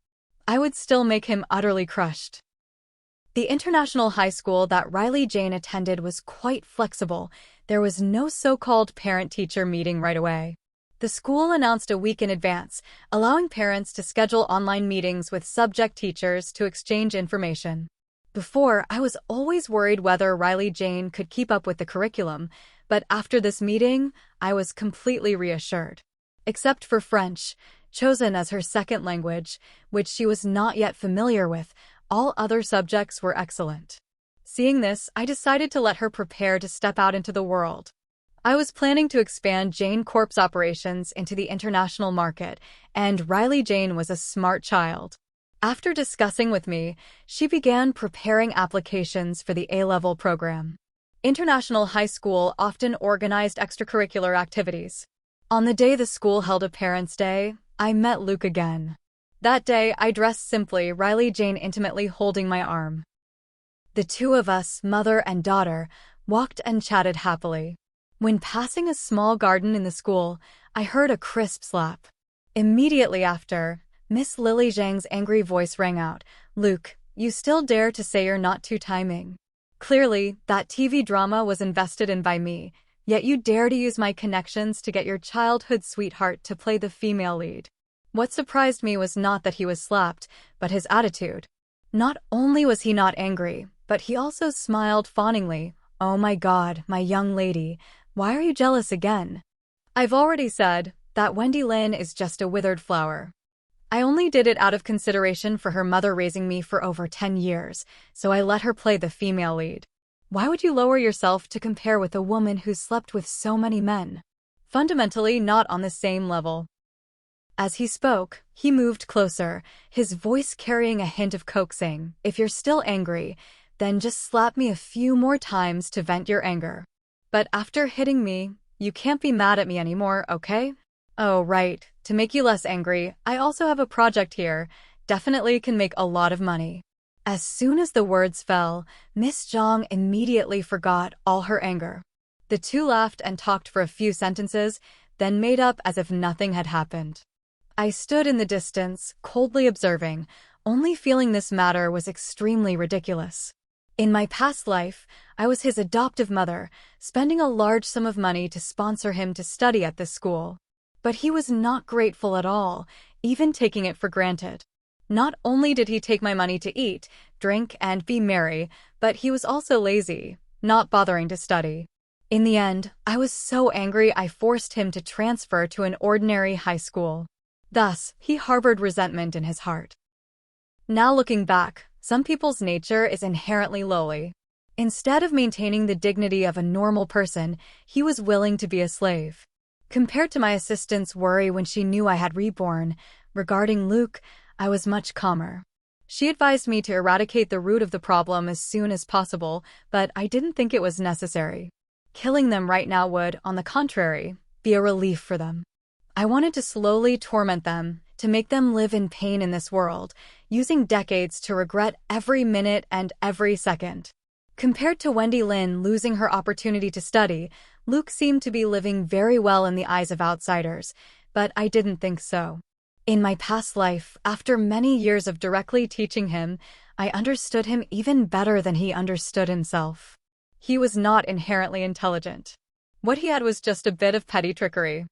I would still make him utterly crushed. The international high school that Riley Jane attended was quite flexible. There was no so-called parent-teacher meeting right away. The school announced a week in advance, allowing parents to schedule online meetings with subject teachers to exchange information. Before, I was always worried whether Riley Jane could keep up with the curriculum, but after this meeting, I was completely reassured. Except for French, chosen as her second language, which she was not yet familiar with, all other subjects were excellent. Seeing this, I decided to let her prepare to step out into the world. I was planning to expand Jane Corp's operations into the international market, and Riley Jane was a smart child. After discussing with me, she began preparing applications for the A-level program. International high school often organized extracurricular activities. On the day the school held a Parents' Day, I met Luke again. That day, I dressed simply, Riley Jane intimately holding my arm. The two of us, mother and daughter, walked and chatted happily. When passing a small garden in the school, I heard a crisp slap. Immediately after, Miss Lily Zhang's angry voice rang out, "Luke, you still dare to say you're not too timing? Clearly, that TV drama was invested in by me, yet you dare to use my connections to get your childhood sweetheart to play the female lead." What surprised me was not that he was slapped, but his attitude. Not only was he not angry, but he also smiled fawningly. "Oh my God, my young lady, why are you jealous again? I've already said that Wendy Lin is just a withered flower. I only did it out of consideration for her mother raising me for over 10 years, so I let her play the female lead. Why would you lower yourself to compare with a woman who's slept with so many men? Fundamentally not on the same level." As he spoke, he moved closer, his voice carrying a hint of coaxing. "If you're still angry, then just slap me a few more times to vent your anger. But after hitting me, you can't be mad at me anymore, okay? Oh, right, to make you less angry, I also have a project here. Definitely can make a lot of money." As soon as the words fell, Miss Zhang immediately forgot all her anger. The two laughed and talked for a few sentences, then made up as if nothing had happened. I stood in the distance, coldly observing, only feeling this matter was extremely ridiculous. In my past life, I was his adoptive mother, spending a large sum of money to sponsor him to study at this school. But he was not grateful at all, even taking it for granted. Not only did he take my money to eat, drink, and be merry, but he was also lazy, not bothering to study. In the end, I was so angry I forced him to transfer to an ordinary high school. Thus, he harbored resentment in his heart. Now looking back, some people's nature is inherently lowly. Instead of maintaining the dignity of a normal person, he was willing to be a slave. Compared to my assistant's worry when she knew I had Reborn, regarding Luke, I was much calmer. She advised me to eradicate the root of the problem as soon as possible, but I didn't think it was necessary. Killing them right now would, on the contrary, be a relief for them. I wanted to slowly torment them, to make them live in pain in this world, using decades to regret every minute and every second. Compared to Wendy Lin losing her opportunity to study, Luke seemed to be living very well in the eyes of outsiders, but I didn't think so. In my past life, after many years of directly teaching him, I understood him even better than he understood himself. He was not inherently intelligent. What he had was just a bit of petty trickery.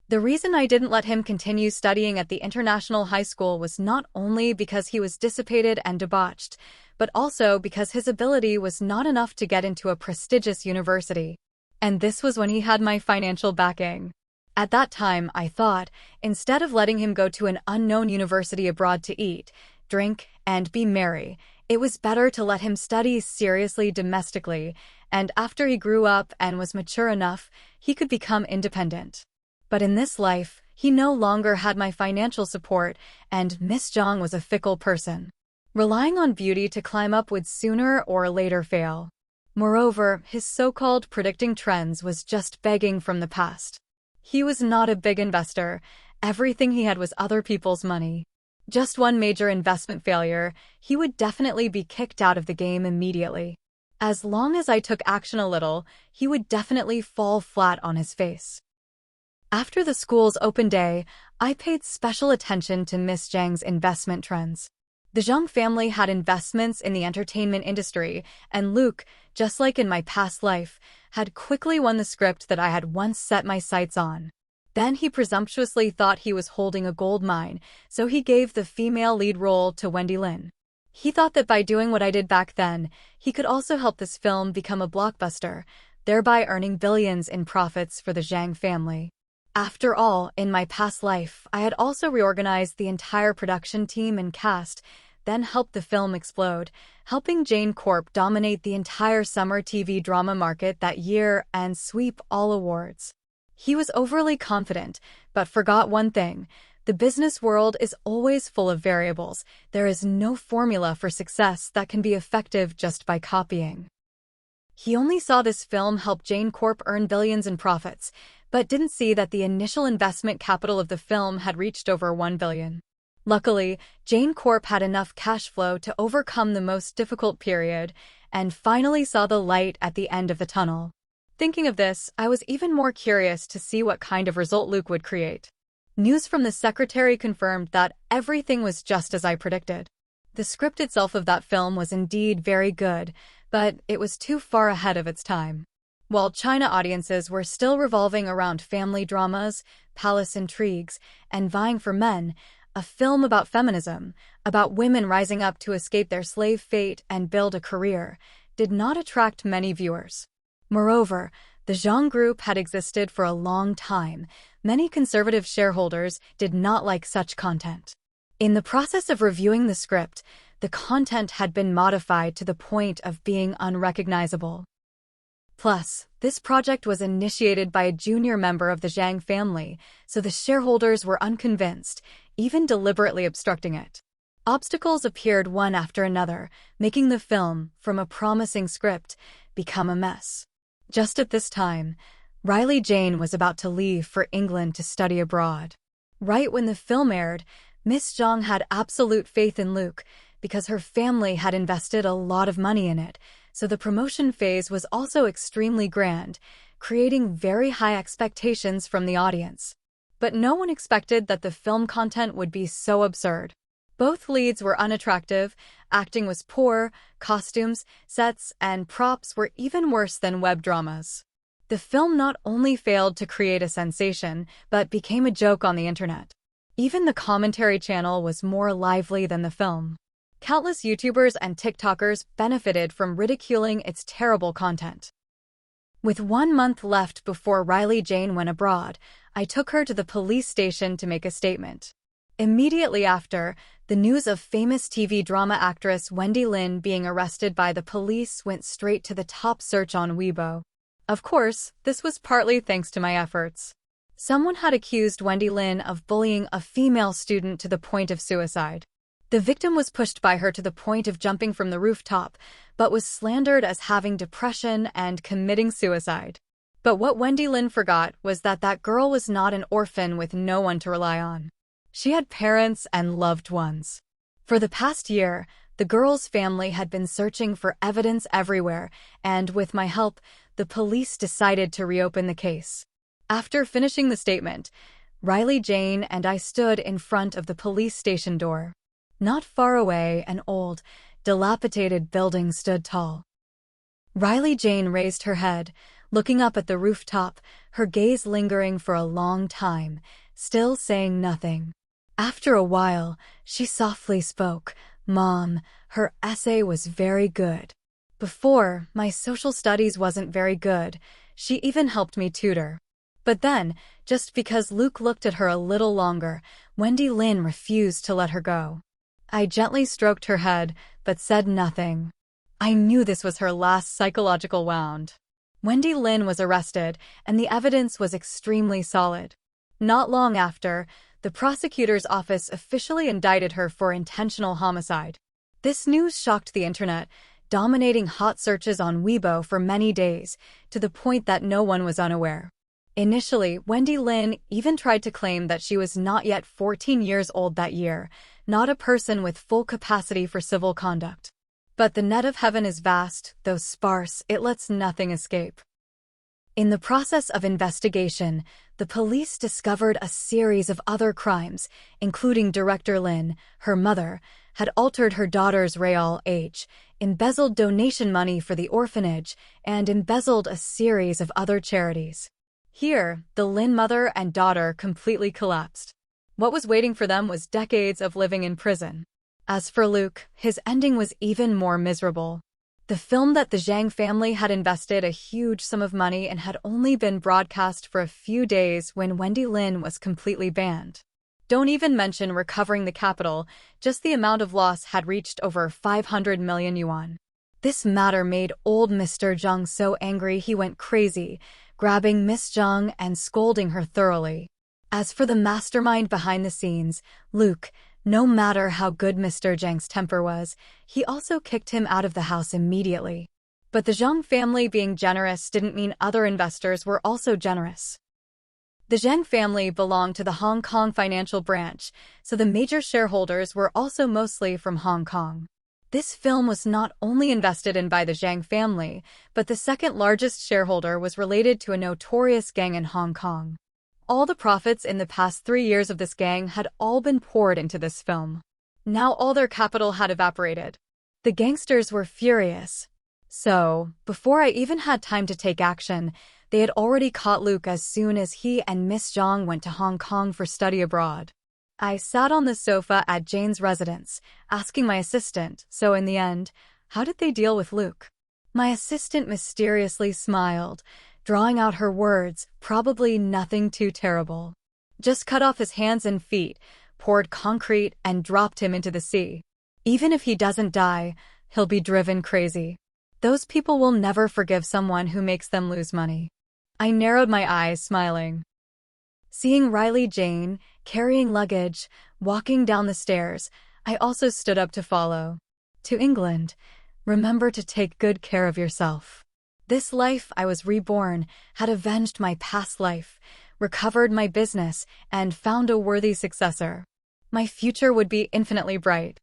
The reason I didn't let him continue studying at the international high school was not only because he was dissipated and debauched, but also because his ability was not enough to get into a prestigious university. And this was when he had my financial backing. At that time, I thought, instead of letting him go to an unknown university abroad to eat, drink, and be merry, it was better to let him study seriously domestically, and after he grew up and was mature enough, he could become independent. But in this life, he no longer had my financial support, and Miss Zhang was a fickle person. Relying on beauty to climb up would sooner or later fail. Moreover, his so-called predicting trends was just begging from the past. He was not a big investor. Everything he had was other people's money. Just one major investment failure, he would definitely be kicked out of the game immediately. As long as I took action a little, he would definitely fall flat on his face. After the school's open day, I paid special attention to Miss Zhang's investment trends. The Zhang family had investments in the entertainment industry, and Luke, just like in my past life, had quickly won the script that I had once set my sights on. Then he presumptuously thought he was holding a gold mine, so he gave the female lead role to Wendy Lin. He thought that by doing what I did back then, he could also help this film become a blockbuster, thereby earning billions in profits for the Zhang family. After all, in my past life, I had also reorganized the entire production team and cast, then helped the film explode, helping Jane Corp dominate the entire summer TV drama market that year and sweep all awards. He was overly confident, but forgot one thing. The business world is always full of variables. There is no formula for success that can be effective just by copying. He only saw this film help Jane Corp earn billions in profits, but didn't see that the initial investment capital of the film had reached over $1 billion. Luckily, Jane Corp had enough cash flow to overcome the most difficult period and finally saw the light at the end of the tunnel. Thinking of this, I was even more curious to see what kind of result Luke would create. News from the secretary confirmed that everything was just as I predicted. The script itself of that film was indeed very good, but it was too far ahead of its time. While China audiences were still revolving around family dramas, palace intrigues, and vying for men, a film about feminism, about women rising up to escape their slave fate and build a career, did not attract many viewers. Moreover, the Zhang Group had existed for a long time. Many conservative shareholders did not like such content. In the process of reviewing the script, the content had been modified to the point of being unrecognizable. Plus, this project was initiated by a junior member of the Zhang family, so the shareholders were unconvinced, even deliberately obstructing it. Obstacles appeared one after another, making the film, from a promising script, become a mess. Just at this time, Riley Jane was about to leave for England to study abroad. Right when the film aired, Miss Zhang had absolute faith in Luke because her family had invested a lot of money in it, so the promotion phase was also extremely grand, creating very high expectations from the audience. But no one expected that the film content would be so absurd. Both leads were unattractive, acting was poor, costumes, sets, and props were even worse than web dramas. The film not only failed to create a sensation, but became a joke on the internet. Even the commentary channel was more lively than the film. Countless YouTubers and TikTokers benefited from ridiculing its terrible content. With 1 month left before Riley Jane went abroad, I took her to the police station to make a statement. Immediately after, the news of famous TV drama actress Wendy Lin being arrested by the police went straight to the top search on Weibo. Of course, this was partly thanks to my efforts. Someone had accused Wendy Lin of bullying a female student to the point of suicide. The victim was pushed by her to the point of jumping from the rooftop, but was slandered as having depression and committing suicide. But what Wendy Lin forgot was that that girl was not an orphan with no one to rely on. She had parents and loved ones. For the past year, the girl's family had been searching for evidence everywhere, and with my help, the police decided to reopen the case. After finishing the statement, Riley Jane and I stood in front of the police station door. Not far away, an old, dilapidated building stood tall. Riley Jane raised her head, looking up at the rooftop, her gaze lingering for a long time, still saying nothing. After a while, she softly spoke. "Mom, her essay was very good. Before, my social studies wasn't very good. She even helped me tutor." But then, just because Luke looked at her a little longer, Wendy Lin refused to let her go. I gently stroked her head, but said nothing. I knew this was her last psychological wound. Wendy Lin was arrested, and the evidence was extremely solid. Not long after, the prosecutor's office officially indicted her for intentional homicide. This news shocked the internet, dominating hot searches on Weibo for many days, to the point that no one was unaware. Initially, Wendy Lin even tried to claim that she was not yet 14 years old that year, not a person with full capacity for civil conduct. But the net of heaven is vast, though sparse, it lets nothing escape. In the process of investigation, the police discovered a series of other crimes, including director Lin, her mother, had altered her daughter's real age, embezzled donation money for the orphanage, and embezzled a series of other charities. Here, the Lin mother and daughter completely collapsed. What was waiting for them was decades of living in prison. As for Luke, his ending was even more miserable. The film that the Zhang family had invested a huge sum of money in had only been broadcast for a few days when Wendy Lin was completely banned. Don't even mention recovering the capital, just the amount of loss had reached over 500 million yuan. This matter made old Mr. Zhang so angry he went crazy, grabbing Miss Zhang and scolding her thoroughly. As for the mastermind behind the scenes, Luke, no matter how good Mr. Zhang's temper was, he also kicked him out of the house immediately. But the Zhang family being generous didn't mean other investors were also generous. The Zhang family belonged to the Hong Kong financial branch, so the major shareholders were also mostly from Hong Kong. This film was not only invested in by the Zhang family, but the second largest shareholder was related to a notorious gang in Hong Kong. All the profits in the past 3 years of this gang had all been poured into this film. Now all their capital had evaporated. The gangsters were furious. So, before I even had time to take action, they had already caught Luke as soon as he and Miss Zhang went to Hong Kong for study abroad. I sat on the sofa at Jane's residence, asking my assistant, so in the end, how did they deal with Luke? My assistant mysteriously smiled, drawing out her words, probably nothing too terrible. Just cut off his hands and feet, poured concrete, and dropped him into the sea. Even if he doesn't die, he'll be driven crazy. Those people will never forgive someone who makes them lose money. I narrowed my eyes, smiling. Seeing Riley Jane, carrying luggage, walking down the stairs, I also stood up to follow. To England, remember to take good care of yourself. This life I was reborn, had avenged my past life, recovered my business, and found a worthy successor. My future would be infinitely bright.